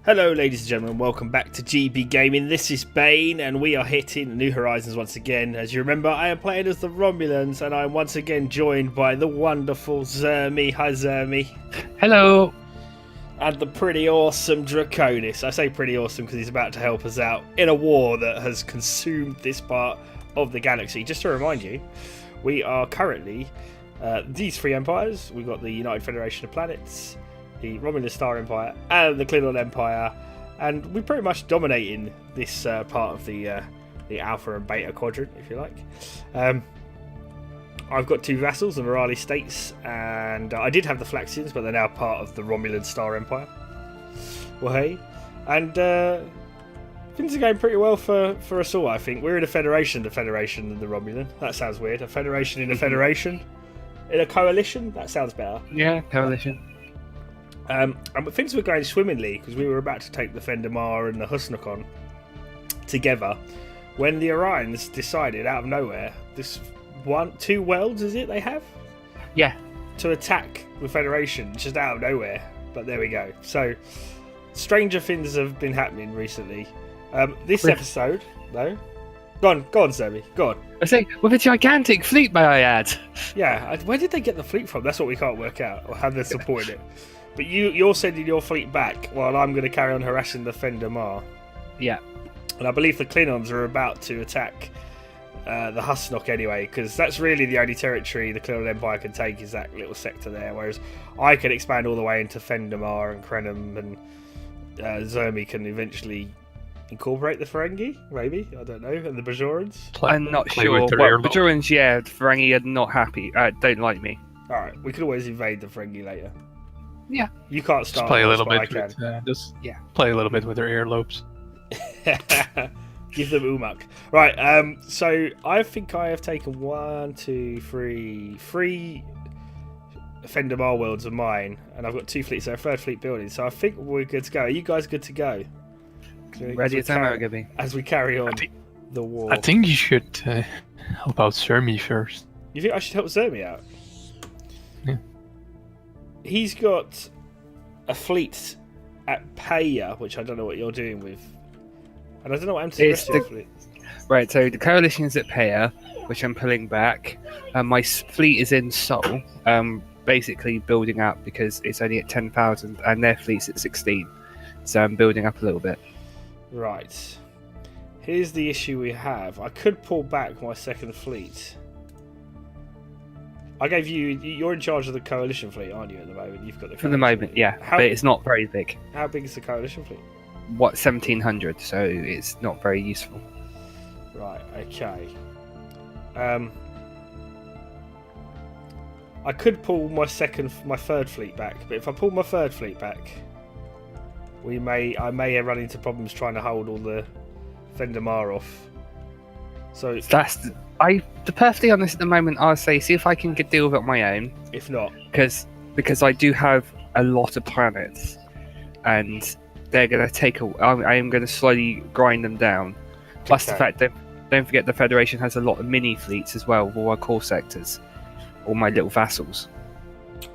Hello ladies and gentlemen, welcome back to GB Gaming. This is Bane and we are hitting New Horizons once again. As you remember, I am playing as the Romulans and I am once again joined by the wonderful Zermi. Hi Zermi. Hello. And the pretty awesome Draconis. I say pretty awesome because he's about to help us out in a war that has consumed this part of the galaxy. Just to remind you, we are currently these three empires. We've got the United Federation of Planets, the Romulan Star Empire, and the Klingon Empire, and we're pretty much dominating this part of the Alpha and Beta quadrant, if you like. I've got two vassals, the Morali States, and I did have the Flaxians, but they're now part of the Romulan Star Empire. Well, hey, and things are going pretty well for us all, I think. We're in a federation, the Federation and the Romulan. That sounds weird. A federation in a federation? In a coalition? That sounds better. Yeah, coalition. And things were going swimmingly because we were about to take the Fendamar and the Husnokon together when the Orions decided out of nowhere, two worlds is it they have? Yeah. To attack the Federation just out of nowhere. But there we go. So, stranger things have been happening recently. This episode, though. Go on, Zoe. Go on. I say, with a gigantic fleet, may I add? Yeah, where did they get the fleet from? That's what we can't work out, or how they're supporting it. But you're sending your fleet back while I'm going to carry on harassing the Fendamar. Yeah. And I believe the Klingons are about to attack the Husnok anyway, because that's really the only territory the Klingon Empire can take is that little sector there, whereas I can expand all the way into Fendamar and Krenim, and Zermi can eventually incorporate the Ferengi, maybe? I don't know. And the Bajorans? I'm not sure. Well, Bajorans, yeah, the Ferengi are not happy. Don't like me. Alright, we could always invade the Ferengi later. Yeah. You can't start. Just play a little bit. Play a little bit with their earlobes. Give them umak. Right. So I think I have taken 3 Fendamar worlds of mine, and I've got 2 fleets. So a 3rd fleet building. So I think we're good to go. Are you guys good to go? Ready as ever, Gibby. As we carry on the war. I think you should help out Zermi first. You think I should help Zermi out? Yeah. He's got a fleet at Paya, which I don't know what you're doing with. And I don't know what happened to the rest of your fleet. Right, so the coalition is at Paya, which I'm pulling back. My fleet is in Seoul, basically building up because it's only at 10,000 and their fleet's at 16. So I'm building up a little bit. Right. Here's the issue we have. I could pull back my 2nd fleet. I gave you're in charge of the coalition fleet, aren't you, at the moment? You've got the For the moment, fleet. yeah. But it's not very big. How big is the coalition fleet? 1,700, so it's not very useful. Right, okay. I could pull my 3rd fleet back, but if I pull my 3rd fleet back, I may run into problems trying to hold all the Fendamar off. So To perfectly honest, at the moment, I'll say see if I can deal with it on my own. If not, because I do have a lot of planets, and they're going to I am going to slowly grind them down. Plus the fact that don't forget the Federation has a lot of mini fleets as well, with all our core sectors, all my little vassals.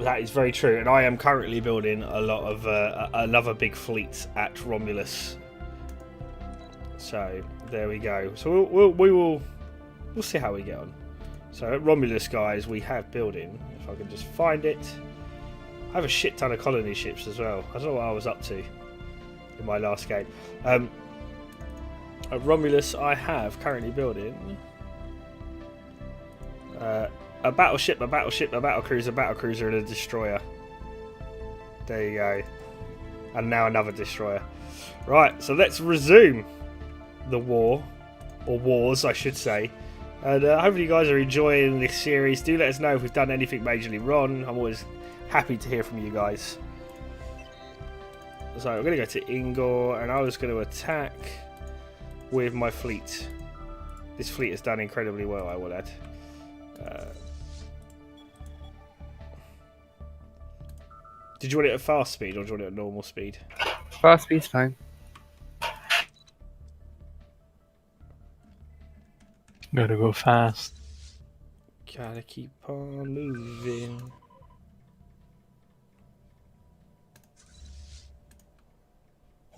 That is very true, and I am currently building a lot of another big fleet at Romulus. So there we go. So we'll see how we get on. So at Romulus, guys, we have building. If I can just find it, I have a shit ton of colony ships as well. I don't know what I was up to in my last game. At Romulus, I have currently building a battleship, a battlecruiser, and a destroyer. There you go. And now another destroyer. Right, so let's resume the war. Or wars, I should say. And hopefully you guys are enjoying this series. Do let us know if we've done anything majorly wrong. I'm always happy to hear from you guys. So I'm going to go to Ingor, and I was going to attack with my fleet. This fleet has done incredibly well, I will add. Did you want it at fast speed or do you want it at normal speed? Fast speed's fine. Gotta go fast. Gotta keep on moving.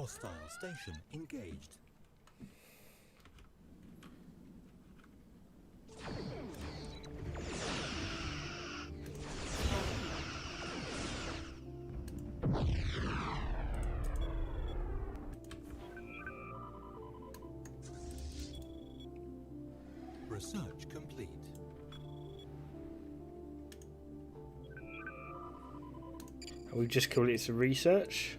Hostile station engaged. Research complete. We've just completed some research.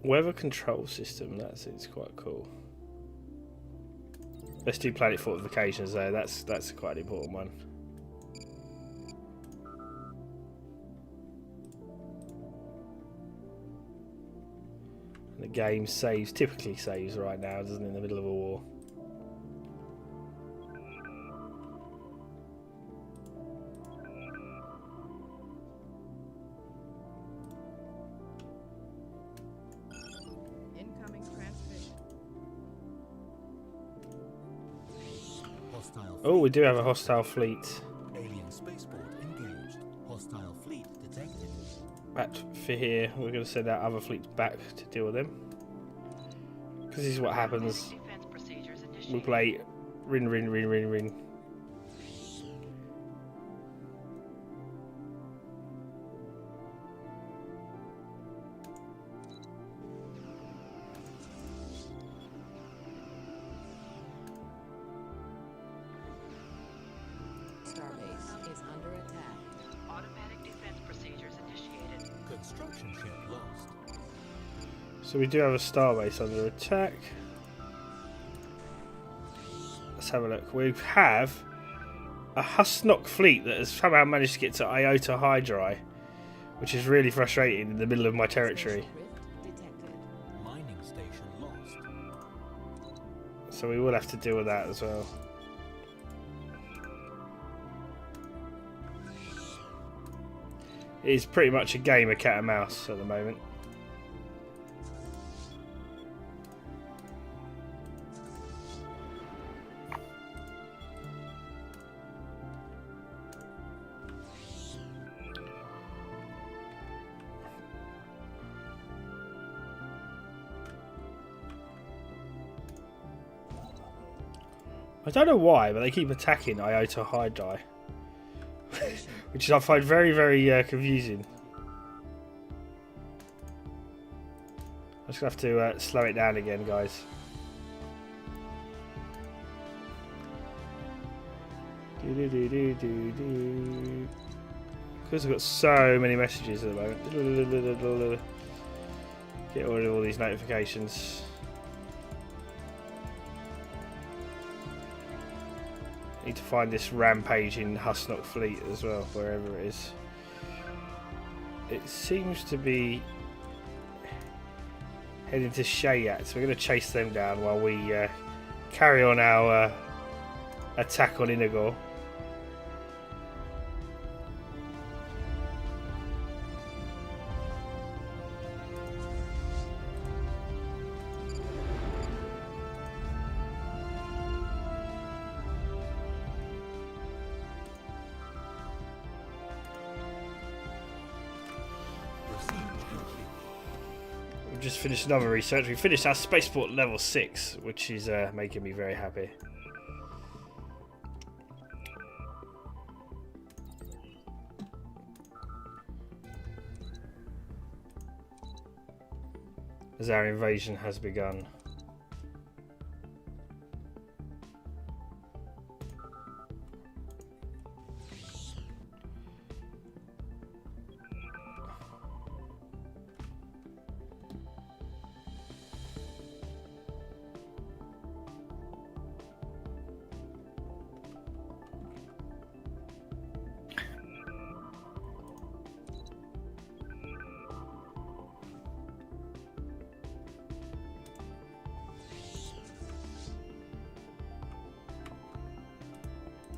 Weather control system. That seems quite cool. Let's do planet fortifications though. That's quite an important one. The game typically saves right now, doesn't it, in the middle of a war. Incoming transmission. Oh, we do have a hostile fleet. Alien spaceport engaged. Hostile fleet detected. Back for here, we're going to send our other fleets back to deal with them. Because this is what happens. We play Rin. Starbase is under attack. Automatic defense procedures initiated. Construction ship lost. So we do have a starbase under attack. Let's have a look. We have a Husnock fleet that has somehow managed to get to Iota Hydri, which is really frustrating in the middle of my territory. Rift detected. Mining station lost. So we will have to deal with that as well. It is pretty much a game of cat and mouse at the moment. I don't know why, but they keep attacking Iota Hydri. Which I find very, very confusing. I'm just going to have to slow it down again, guys. Because I've got so many messages at the moment. Get rid of all these notifications. Need to find this rampaging Husnock fleet as well, wherever it is. It seems to be heading to Shayat, so we're going to chase them down while we carry on our attack on Inagor. Just finished another research. We finished our spaceport level 6, which is making me very happy. As our invasion has begun.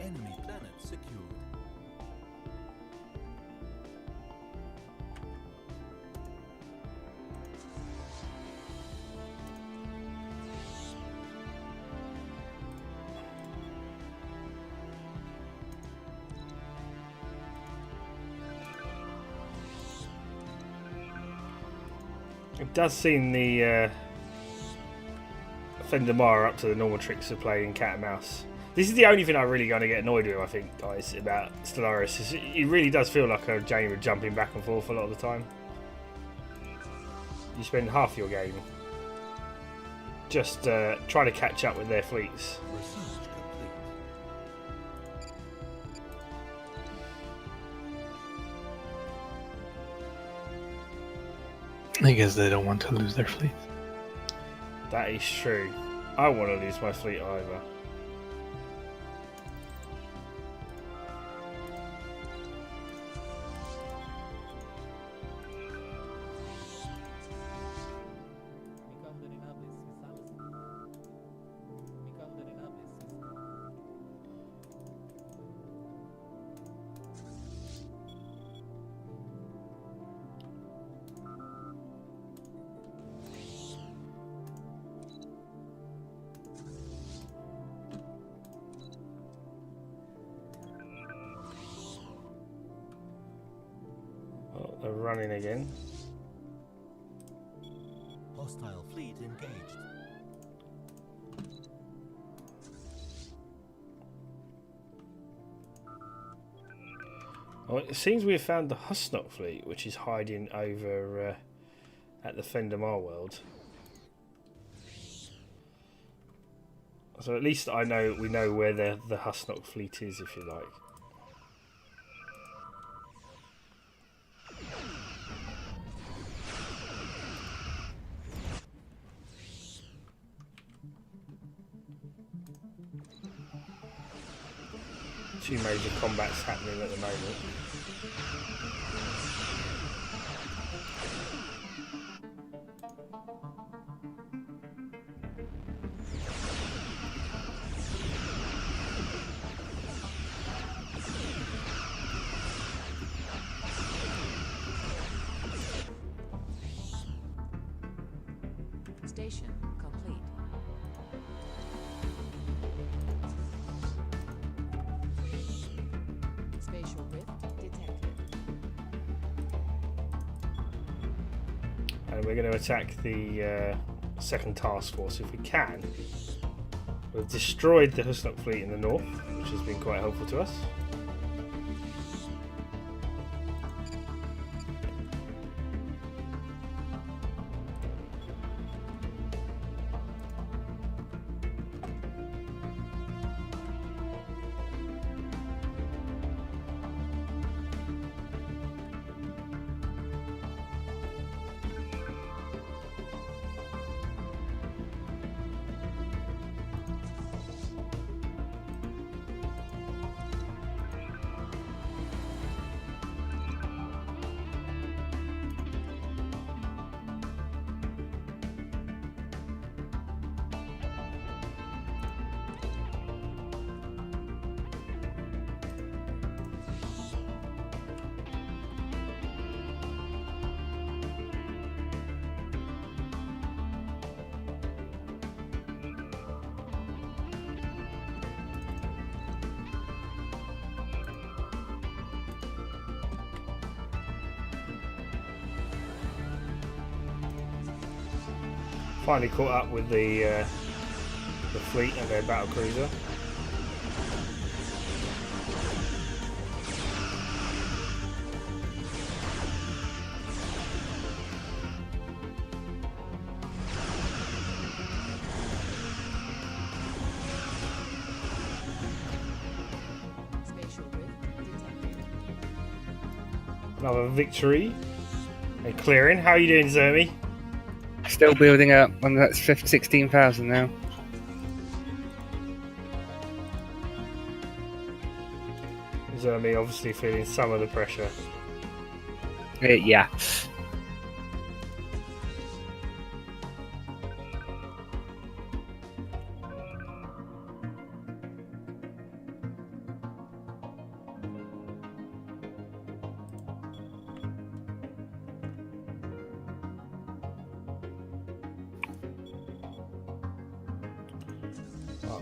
Enemy planet secured. It does seem the Fendamar are up to the normal tricks of playing cat and mouse. This is the only thing I'm really going to get annoyed with, I think, guys, about Stellaris. It really does feel like a game of jumping back and forth a lot of the time. You spend half your game just trying to catch up with their fleets. Research complete. I guess they don't want to lose their fleet. That is true. I don't want to lose my fleet either. Oh, they're running again. Hostile fleet engaged. Well, it seems we have found the Husnock fleet, which is hiding over at the Fendamar world. So at least we know where the Husnock fleet is, if you like. Two major combats happening at the moment. Station complete. Spatial rift detected. And we're going to attack the second task force if we can. We've destroyed the Husnock fleet in the north, which has been quite helpful to us. Finally caught up with the fleet and their battle cruiser. Spatial rift detected. Another victory and clearing. How are you doing, Zermi? Still building up, and that's 16,000 now. Zermi obviously feeling some of the pressure. Yeah.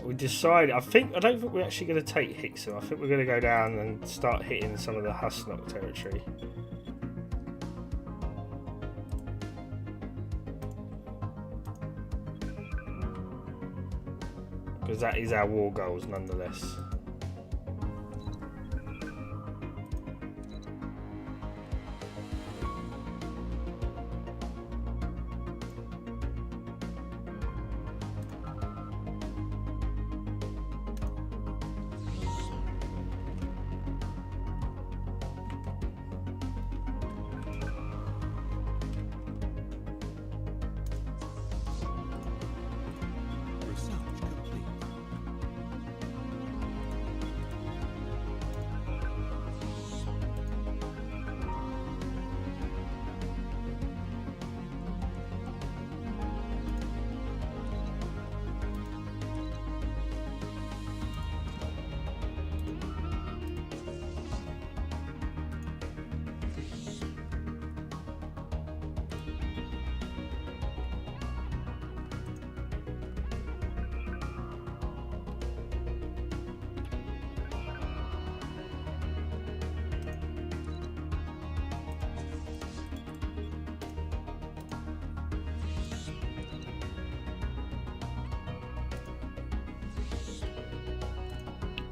We decided. I don't think we're actually going to take Hixon. I think we're going to go down and start hitting some of the Husnock territory. Because that is our war goals nonetheless. Research complete.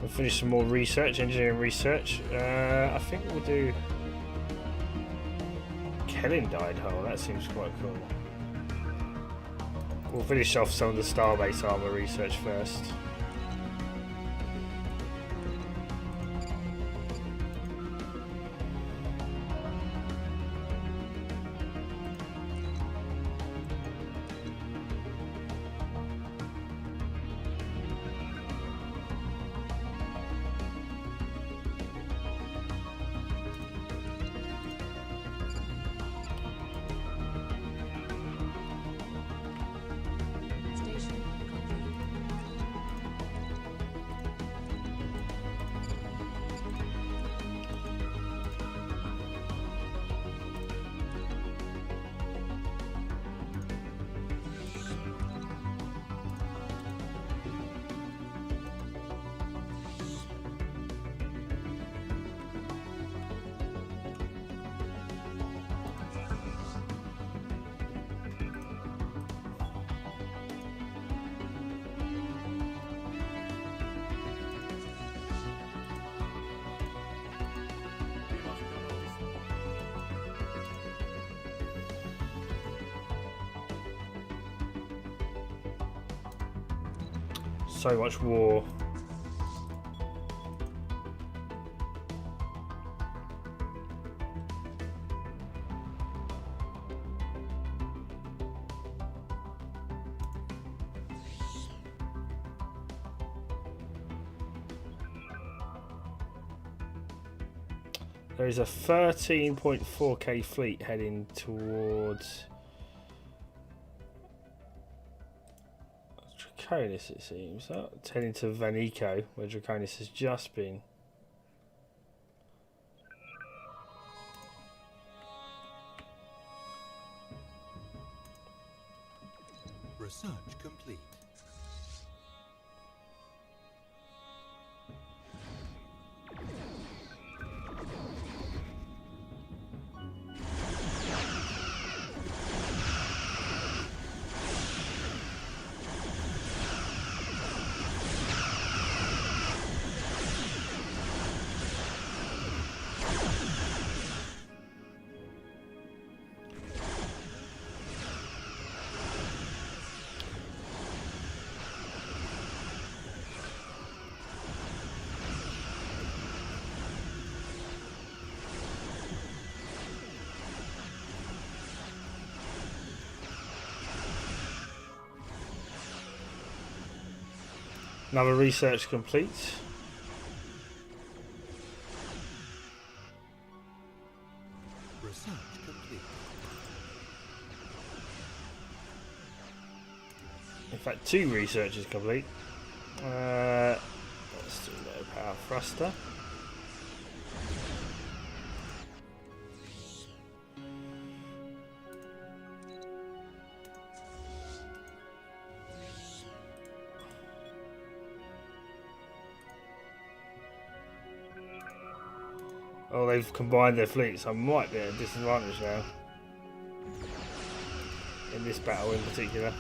We'll finish some more research, engineering research. I think we'll do Kellen died hull. That seems quite cool. We'll finish off some of the starbase armor research first. Station complete. So much war. There is a 13.4k fleet heading towards Draconis, it seems. It's heading to Vanico, where Draconis has just been. Research complete. Another research complete. Research complete. In fact, 2 researches complete. Let's do no power thruster. Oh, they've combined their fleets. I might be at a disadvantage now. In this battle in particular.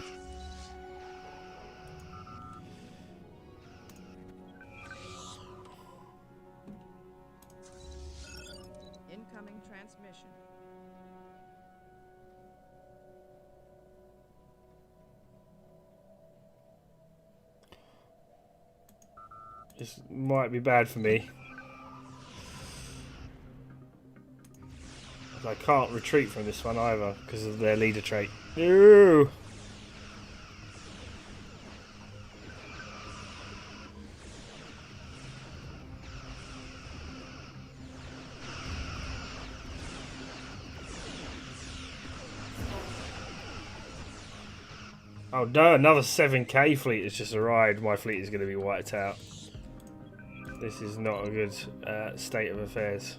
transmission. This might be bad for me. I can't retreat from this one either because of their leader trait. No! Oh no, another 7k fleet has just arrived. My fleet is going to be wiped out. This is not a good state of affairs.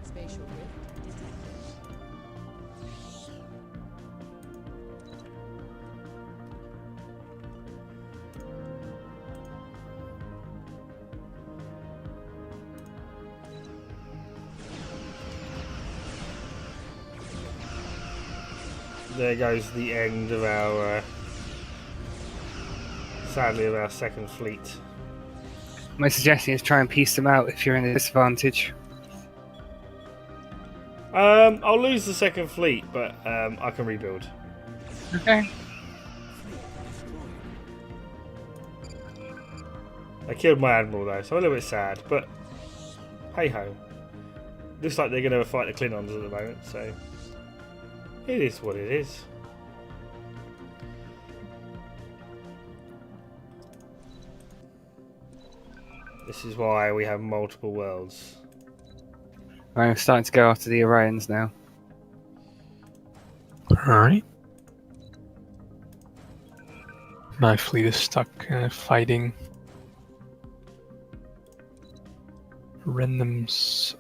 Spatial rift detected. There goes the end of our, sadly, of our second fleet. My suggestion is try and piece them out if you're in a disadvantage. I'll lose the second fleet, but I can rebuild. Okay. I killed my admiral though, so I'm a little bit sad, but hey ho. Looks like they're going to fight the Klingons at the moment, so it is what it is. This is why we have multiple worlds. I'm starting to go after the Orions now. Alright. My fleet is stuck fighting randoms.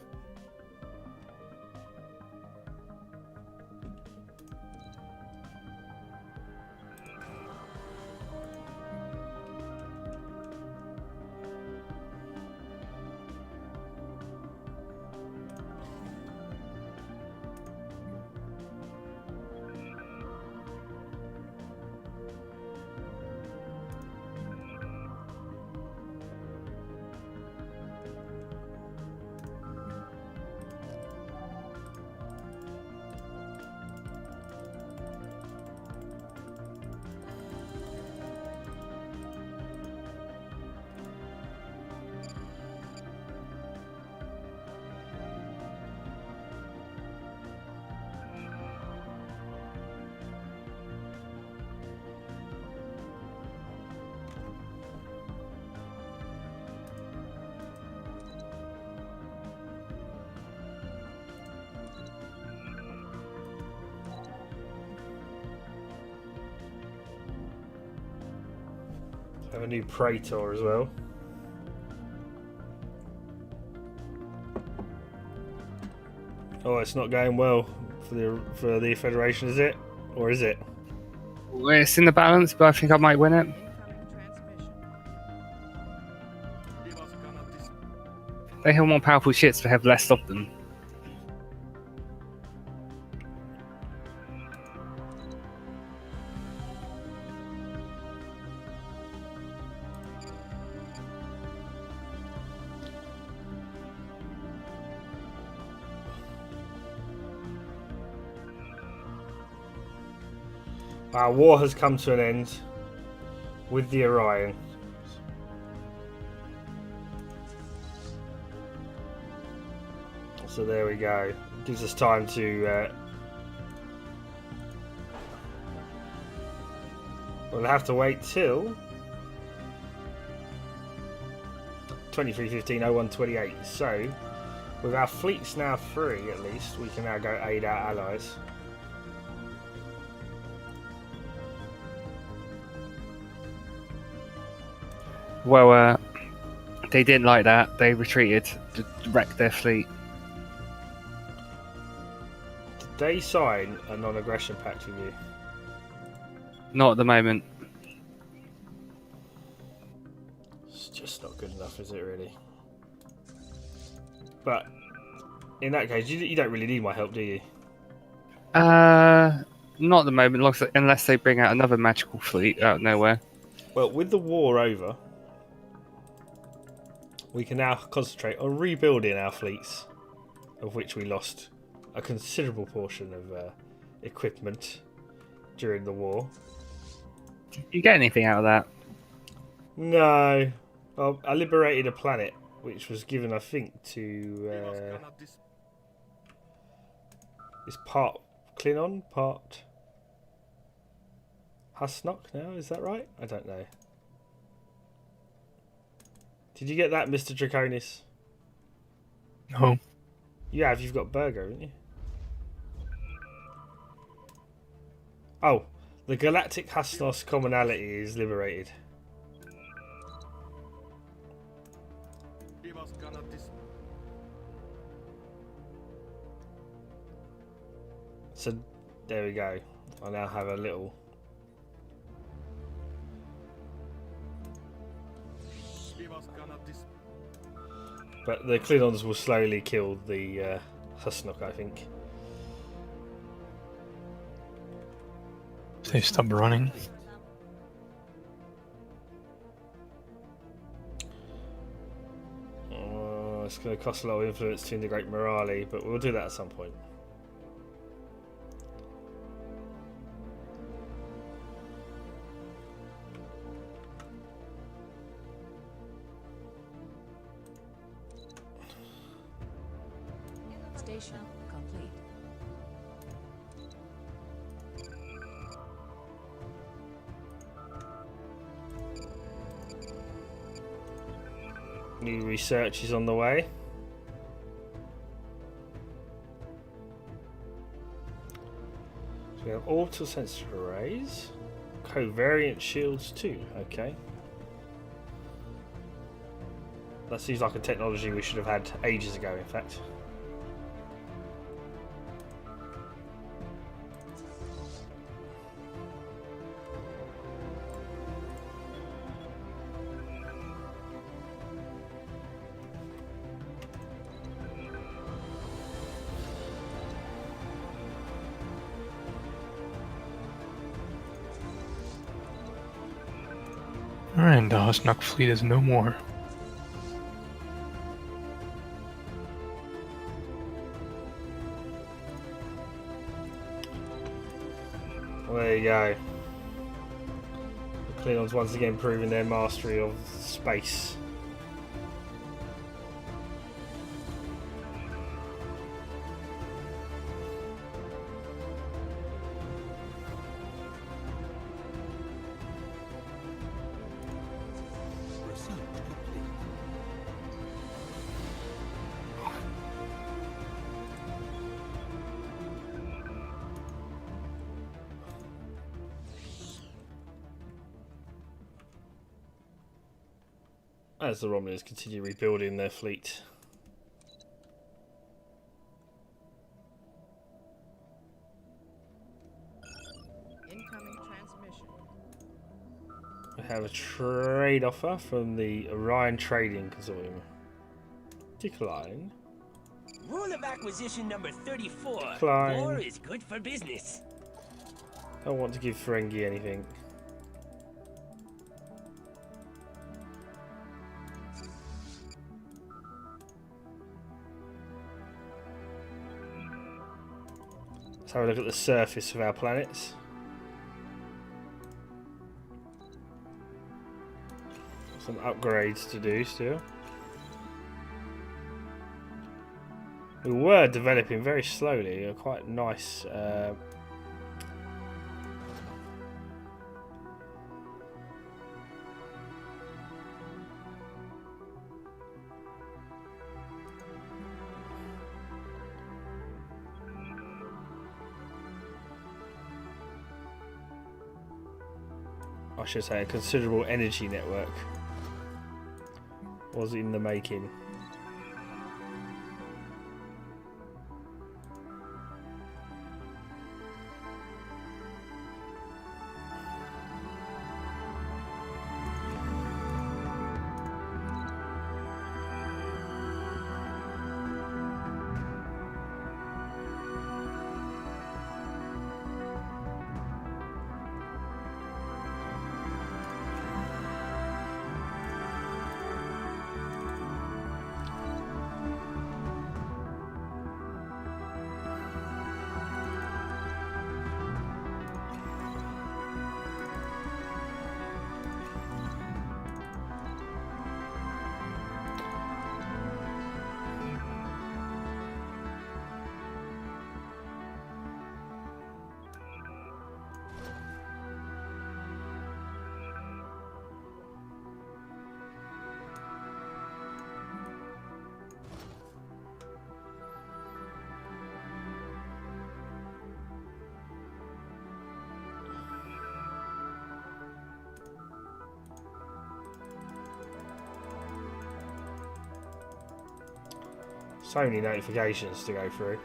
Have a new Praetor as well. Oh, it's not going well for the Federation, is it? Or is it? Well, it's in the balance, but I think I might win it. Incoming transmission. They have more powerful ships, but have less of them. Our war has come to an end with the Orion. So there we go. Gives us time to. We'll have to wait till 23/15/01/28. So, with our fleets now free, at least we can now go aid our allies. Well, they didn't like that. They retreated to wreck their fleet. they sign a non-aggression pact with you? Not at the moment. It's just not good enough, is it really? But in that case, you don't really need my help, do you? Not at the moment, unless they bring out another magical fleet out of nowhere. Well, with the war over, we can now concentrate on rebuilding our fleets, of which we lost a considerable portion of equipment during the war. Did you get anything out of that? No. I liberated a planet, which was given, I think, to... it's part Klingon, part Hasnok now, is that right? I don't know. Did you get that, Mr. Draconis? No. You have, you've got Burger, haven't you? Oh, the Galactic Hasnos commonality is liberated. So, there we go. I now have a little... But the Klingons will slowly kill the Hasnok, I think. They stop running. It's going to cost a lot of influence to integrate morale, but we'll do that at some point. Station complete. New research is on the way. So we have orbital sensor arrays, covariant shields too. Okay, that seems like a technology we should have had ages ago. In fact. And the Hasnak fleet is no more. Well, there you go. The Klingons once again proving their mastery of space. Research complete. As the Romulans continue rebuilding their fleet. Incoming transmission. We have a trade offer from the Orion Trading Consortium. Decline. Rule of acquisition number 34. Decline. War is good for business. Don't want to give Ferengi anything. Let's have a look at the surface of our planets. Some upgrades to do still. We were developing very slowly, a quite nice I should say a considerable energy network was in the making. So many notifications to go through.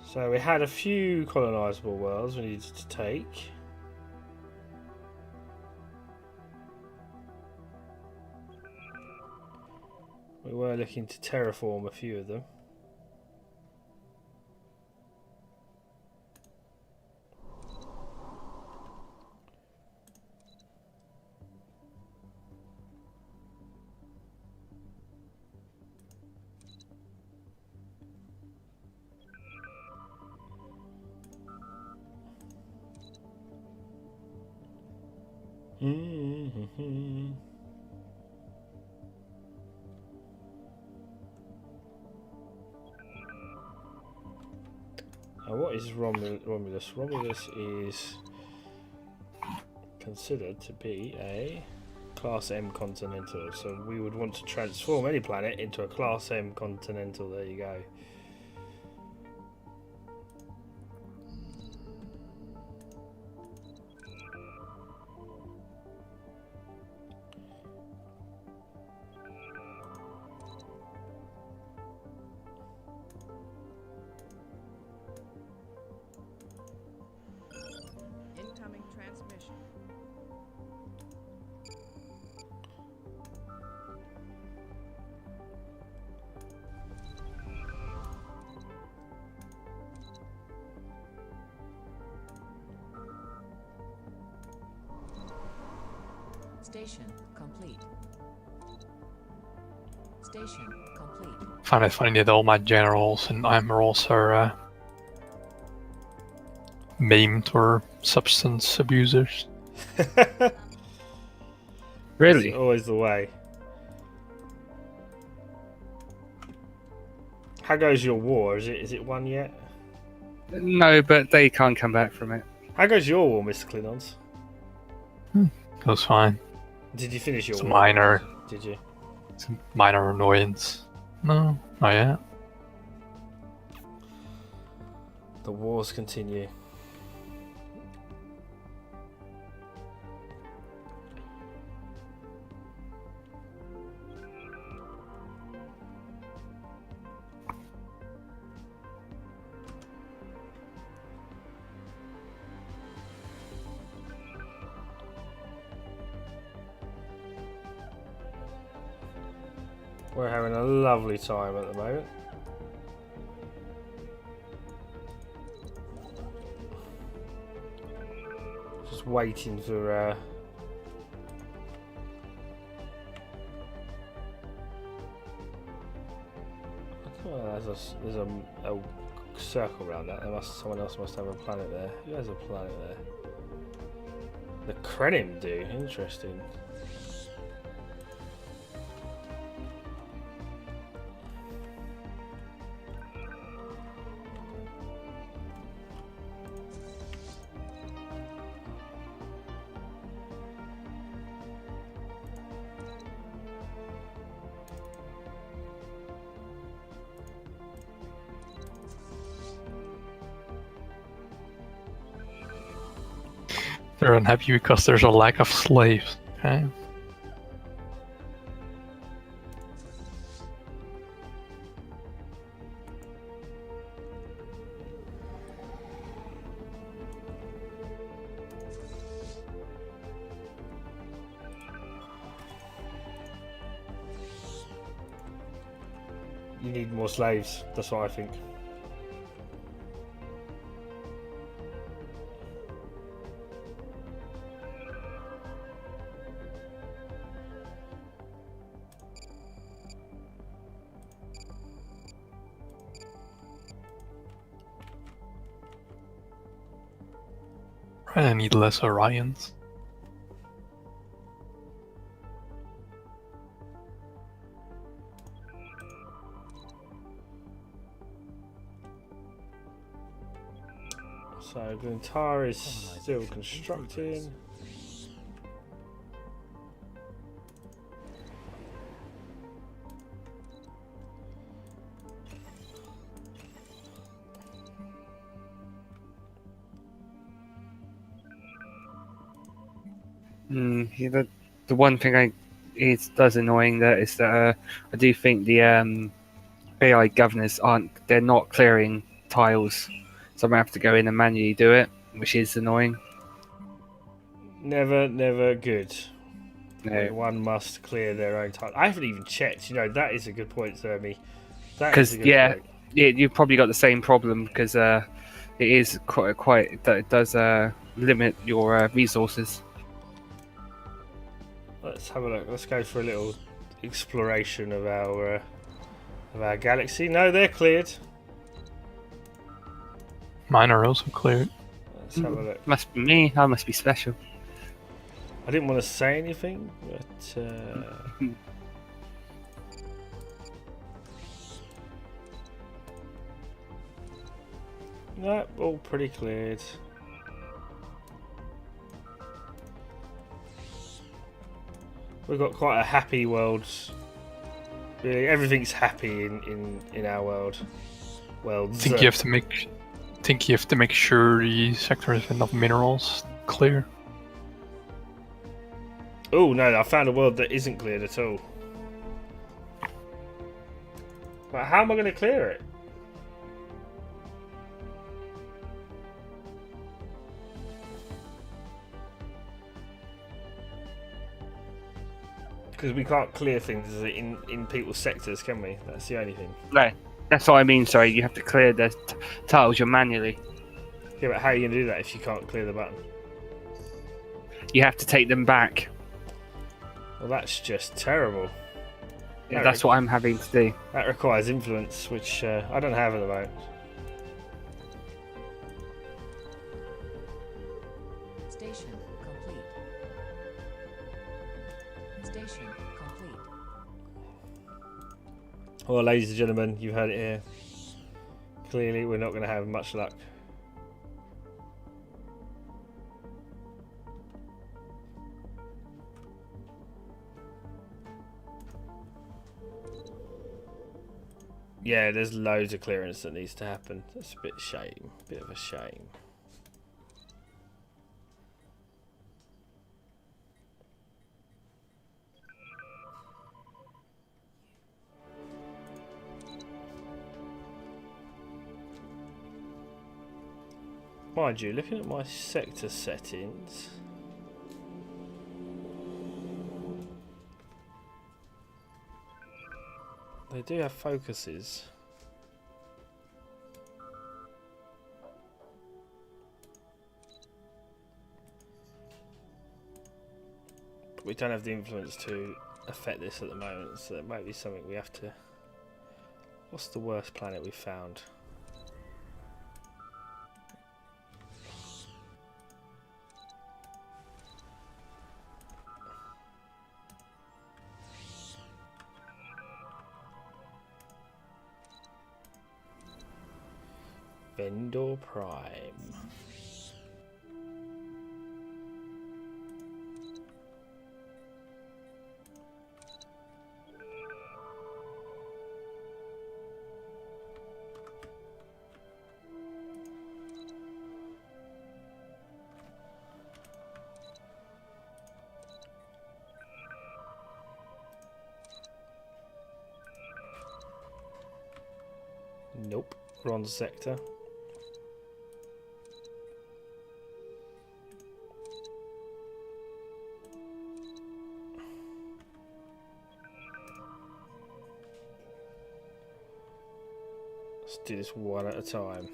So we had a few colonisable worlds we needed to take. We were looking to terraform a few of them. Now, what is Romulus? Romulus is considered to be a Class M continental, so we would want to transform any planet into a Class M continental. There you go. Incoming transmission. Station complete. Station complete. I find it funny that all my generals and admirals are maimed or substance abusers. Really? It's always the way. How goes your war? Is it won yet? No, but they can't come back from it. How goes your war, Mr. Klingons? Goes fine. Did you finish your It's war? minor. Did you? It's a minor annoyance. No, not yet. The wars continue. We're having a lovely time at the moment. Just waiting for oh, there's a circle around that. Someone else must have a planet there. Who has a planet there? The Krenim do. Interesting. They're unhappy because there's a lack of slaves. Okay. You need more slaves. That's what I think. I need less Orions. So Glintar is still constructing. Yeah, the one thing it does annoying that is that I do think the AI governors they're not clearing tiles, so I'm gonna have to go in and manually do it, which is annoying. Never good. No, When one must clear their own tile. I haven't even checked. You know, that is a good point, Zermi. That is because a good point. you've probably got the same problem because it is quite it does limit your resources. Let's have a look. Let's go for a little exploration of our galaxy. No, they're cleared. Mine are also cleared. Let's have a look. Must be me. I must be special. I didn't want to say anything, but no, all pretty cleared. We've got quite a happy world. Really, everything's happy in our world. Worlds. Think you have to make sure the sector has enough minerals clear. Oh no, I found a world that isn't cleared at all. But how am I going to clear it? Because we can't clear things in people's sectors, can we? That's the only thing. No, that's what I mean. Sorry, you have to clear the tiles manually. Yeah, but how are you going to do that if you can't clear the button? You have to take them back. Well, that's just terrible. Yeah, that's what I'm having to do. That requires influence, which I don't have at the moment. Station complete. Station complete. Well, ladies and gentlemen, you've heard it here. Clearly, we're not going to have much luck. Yeah, there's loads of clearance that needs to happen. That's a bit of a shame. Mind you, looking at my sector settings, they do have focuses. But we don't have the influence to affect this at the moment, so that might be something we have to... What's the worst planet we've found? Vendor Prime. Nope, wrong sector. Let's do this one at a time.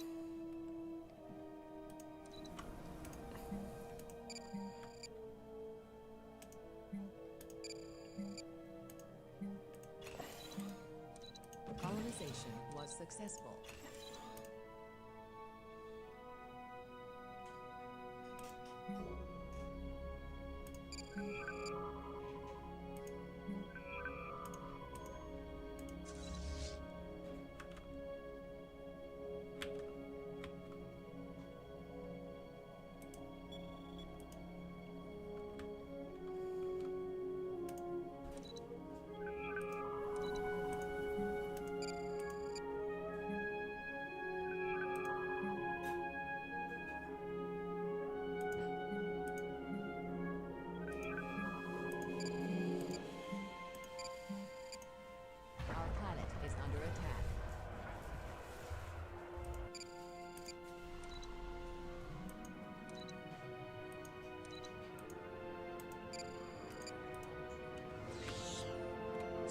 Colonization was successful.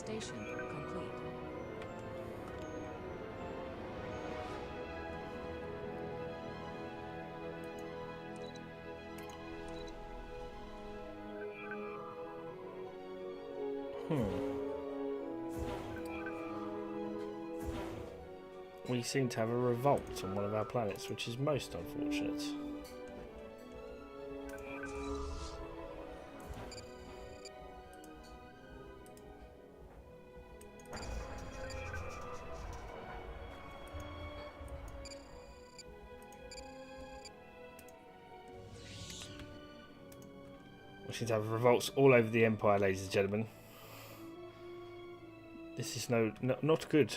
Station complete. We seem to have a revolt on one of our planets, which is most unfortunate. We seem to have revolts all over the Empire, ladies and gentlemen. This is not good.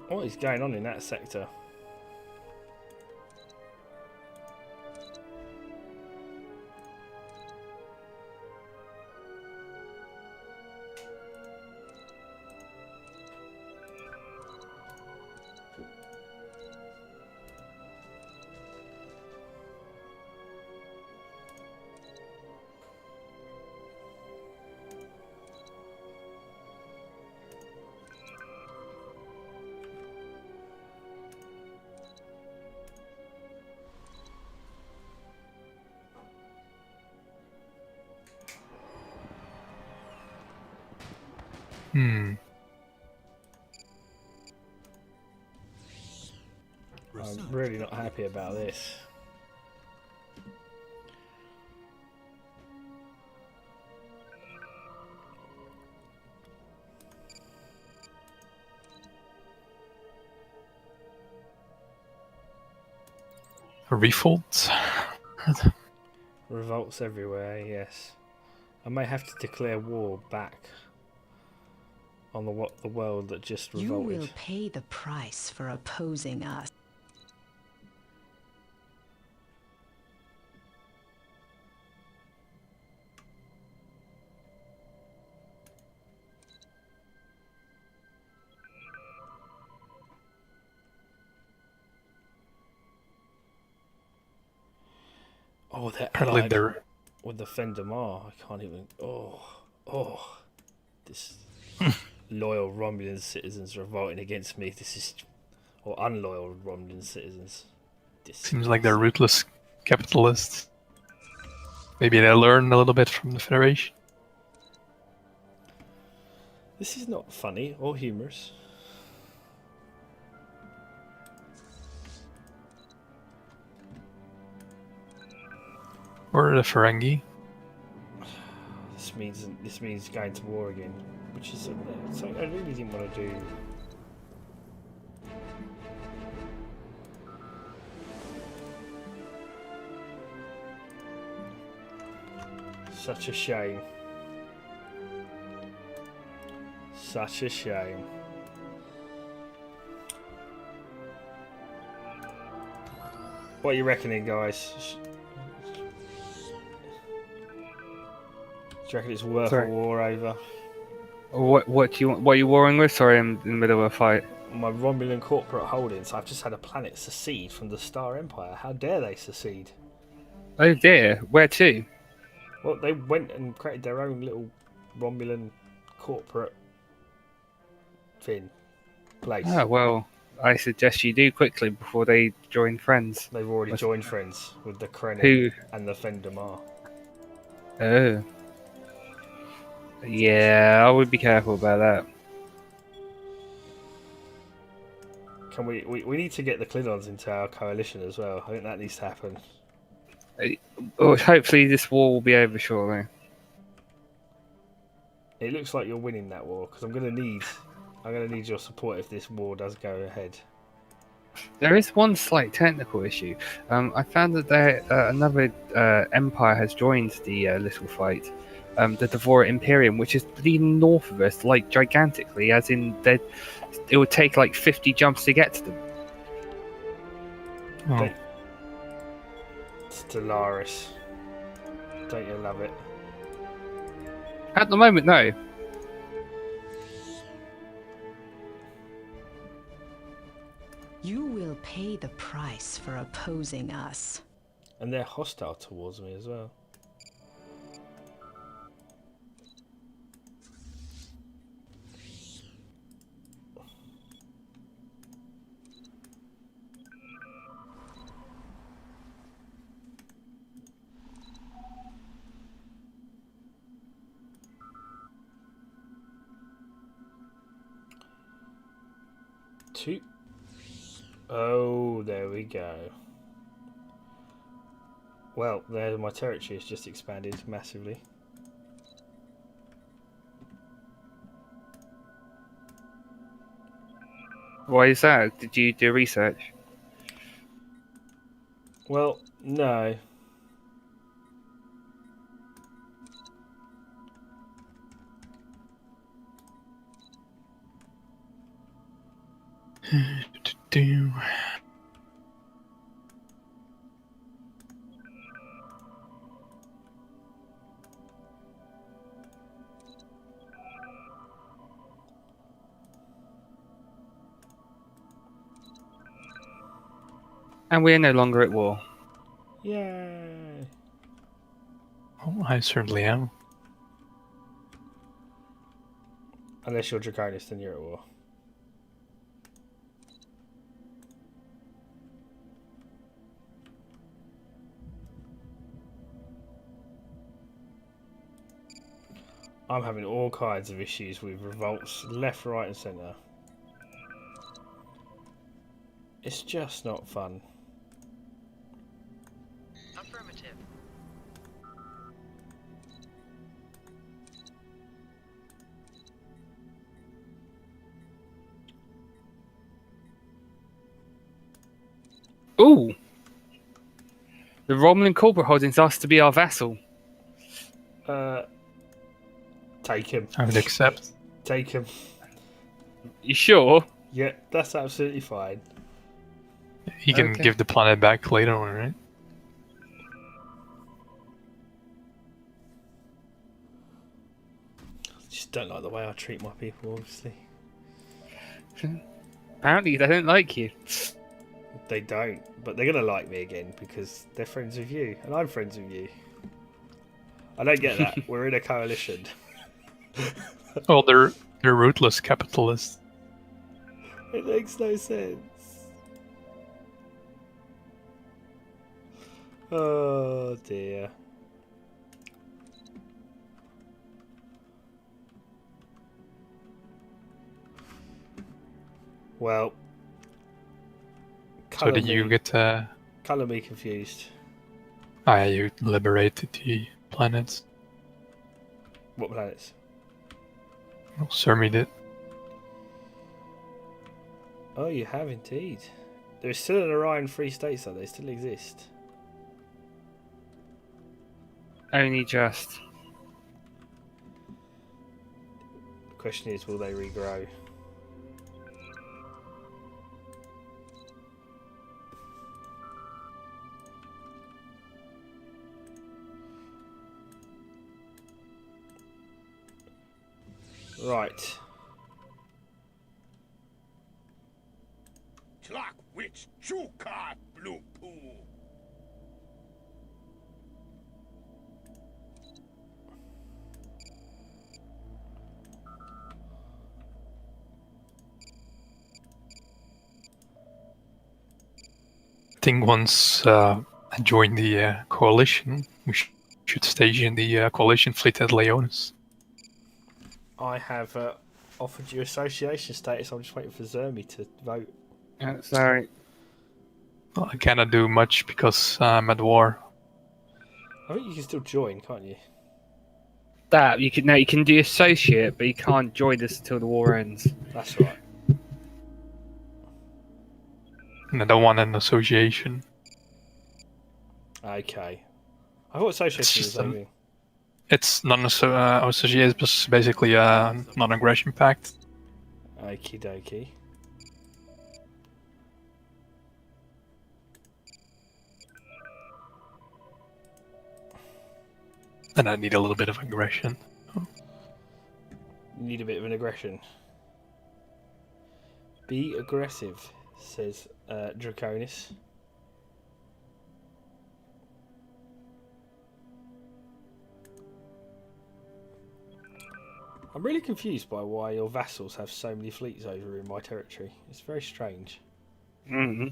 What is going on in that sector? I'm really not happy about this. Revolt. Revolts everywhere, yes. I may have to declare war back on the world that just revolted. You will pay the price for opposing us. Oh, they're Apparently allied they're with the Fendamar. I can't even. This loyal Romulan citizens revolting against me. This is, or unloyal Romulan citizens. This seems like they're ruthless capitalists. Maybe they learn a little bit from the Federation. This is not funny or humorous. Or the Ferengi. This means going to war again, which is something I really didn't want to do. Such a shame. Such a shame. What are you reckoning, guys? Do you reckon it's worth a war over? What do you want? What are you warring with? Sorry, I'm in the middle of a fight. My Romulan corporate holdings. I've just had a planet secede from the Star Empire. How dare they secede? Oh dear, where to? Well, they went and created their own little Romulan corporate place. Oh well, I suggest you do quickly before they join friends. They've already joined friends with the Krenin Who? and the Fendamar. Oh. Yeah, I would be careful about that. Can we need to get the Klingons into our coalition as well. I think that needs to happen. Hopefully this war will be over shortly. It looks like you're winning that war because I'm going to need I'm going to need your support if this war does go ahead. There is one slight technical issue. I found that another empire has joined the little fight, the Devora Imperium, which is bleeding north of us, like gigantically, as in that it would take like 50 jumps to get to them. Oh, Stellaris. Don't you love it? At the moment, no. You will pay the price for opposing us. And they're hostile towards me as well. Two. Oh, there we go. Well, there my territory has just expanded massively. Why is that? Did you do research? Well, no. do. And we are no longer at war. Yay! Oh, I certainly am. Unless you're Draconis, then you're at war. I'm having all kinds of issues with revolts left, right and centre. It's just not fun. Affirmative. Ooh! The Romulan corporate holdings us to be our vassal. Take him. I would accept. Take him. You sure? Yeah, that's absolutely fine. He can Okay. give the planet back later on, right? Just don't like the way I treat my people, obviously. Apparently they don't like you. They don't, but they're gonna like me again because they're friends with you, and I'm friends with you. I don't get that. We're in a coalition. Well, they're ruthless capitalists. It makes no sense. Oh dear. Well, So did you get colour me confused? you liberated the planets? What planets? Well, Sermi did. Oh, you have indeed. There is still an Orion Free States, though. They still exist. Only just. The question is, will they regrow? Right. Clock witch Chuka blue poo. I think once I join the coalition, we should station the coalition fleet at Leonis. I have offered you association status. I'm just waiting for Zermi to vote. Sorry. Well, I cannot do much because I'm at war. I think you can still join, can't you? that. You can do associate, but you can't join us until the war ends. That's right. And I don't want an association. Okay. I thought association was just the same thing. It's not association, but basically a non-aggression pact. Okie dokie. And I need a little bit of aggression. You need a bit of an aggression. Be aggressive, says Draconis. I'm really confused by why your vassals have so many fleets over in my territory. It's very strange. Mm-hmm.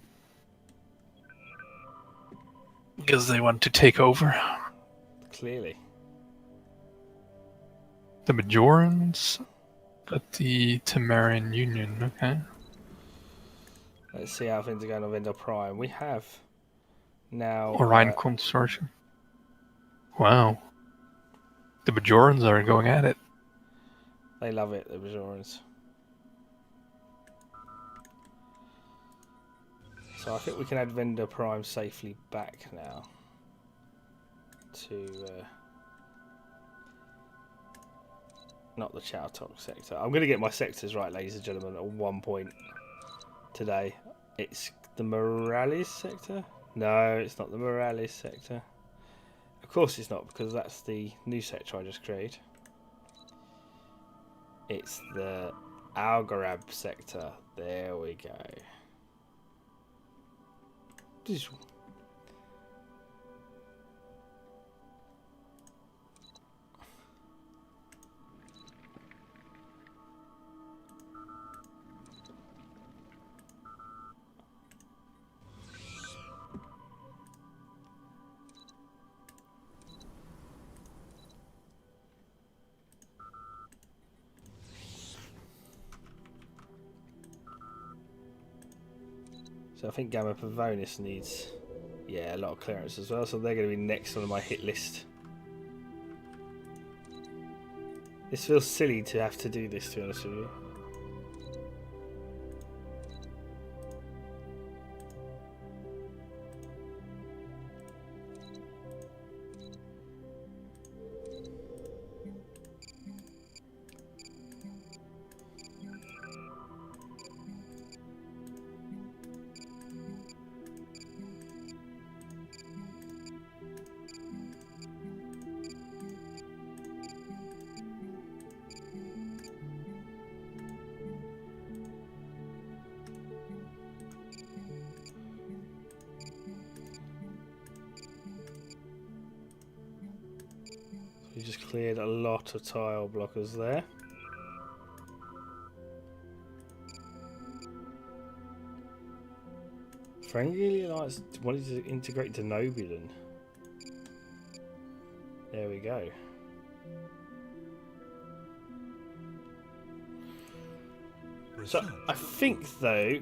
Because they want to take over. Clearly. The Majorans got the Tamarian Union, okay. Let's see how things are going on Vendor Prime. We have now... Orion Consortium. Wow. The Majorans are going at it. They love it, the Bajorans. So I think we can add Vendor Prime safely back now. To... not the Chowtok sector. I'm going to get my sectors right, ladies and gentlemen, at one point today. It's the Morales sector? No, it's not the Morales sector. Of course it's not, because that's the new sector I just created. It's the Algarab sector. There we go. So I think Gamma Pavonis needs, yeah, a lot of clearance as well. So they're going to be next on my hit list. This feels silly to have to do this, to be honest with you. We just cleared a lot of tile blockers there. Friendly Alliance wanted to integrate Denobulan. There we go. So I think though,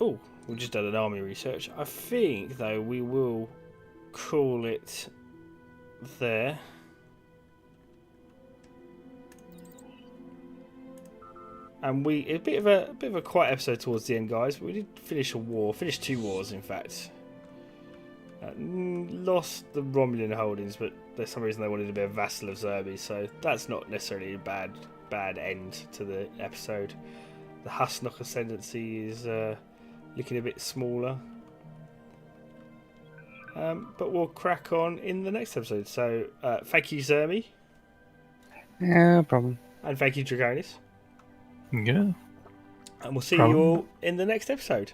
oh, we just done an army research. I think though we will call it there. And a bit of a quiet episode towards the end, guys. But we did finish a war, finished 2 wars, in fact. Lost the Romulan holdings, but there's some reason they wanted to be a vassal of Zerbi, so that's not necessarily a bad end to the episode. The Husnock ascendancy is looking a bit smaller, but we'll crack on in the next episode. So thank you, Zermi. No problem. And thank you, Draconis. Yeah. And we'll see you all in the next episode.